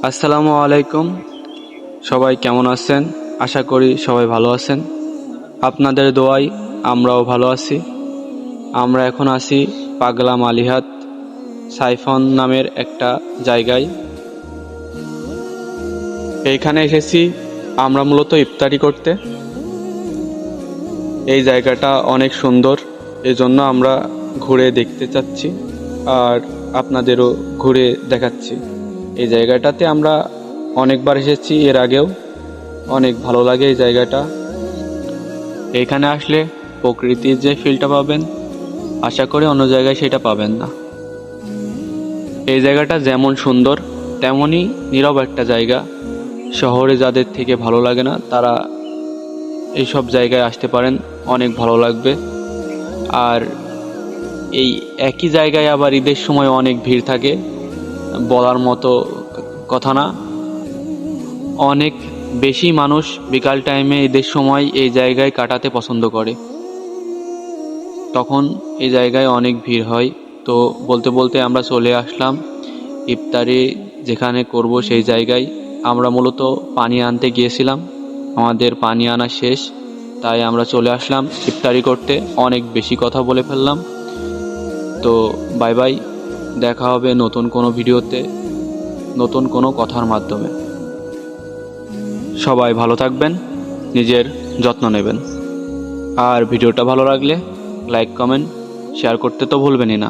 আসসালামু আলাইকুম। সবাই কেমন আছেন? আশা করি সবাই ভালো আছেন। আপনাদের দোয়ায় আমরাও ভালো আছি। আমরা এখন আছি পাগলা মালিহাত সাইফন নামের একটা জায়গায়। এইখানে এসেছি আমরা মূলত ইফতারি করতে। এই জায়গাটা অনেক সুন্দর, এজন্য আমরা ঘুরে দেখতে চাচ্ছি আর আপনাদেরও ঘুরে দেখাচ্ছি। এই জায়গাটাতে আমরা অনেকবার এসেছি এর আগেও, অনেক ভালো লাগে এই জায়গাটা। এখানে আসলে প্রকৃতির যে ফিলটা পাবেন, আশা করি অন্য জায়গায় সেটা পাবেন না। এই জায়গাটা যেমন সুন্দর তেমনই নীরব একটা জায়গা। শহরে যাদের থেকে ভালো লাগে না তারা এইসব জায়গায় আসতে পারেন, অনেক ভালো লাগবে। আর এই একই জায়গায় আবার ঈদের সময় অনেক ভিড় থাকে, বলার মতো কথা না। অনেক বেশি মানুষ বিকাল টাইমে ঈদের সময় এই জায়গায় কাটাতে পছন্দ করে, তখন এই জায়গায় অনেক ভিড় হয়। তো বলতে বলতে আমরা চলে আসলাম ইফতারি যেখানে করব সেই জায়গায়। আমরা মূলত পানি আনতে গিয়েছিলাম, আমাদের পানি আনা শেষ, তাই আমরা চলে আসলাম ইফতারি করতে। অনেক বেশি কথা বলে ফেললাম, তো বাই বাই। দেখা হবে নতুন কোনো ভিডিওতে, নতুন কোনো কথার মাধ্যমে। সবাই ভালো থাকবেন, নিজের যত্ন নেবেন। আর ভিডিওটা ভালো লাগলে লাইক কমেন্ট শেয়ার করতে তো ভুলবেনই না।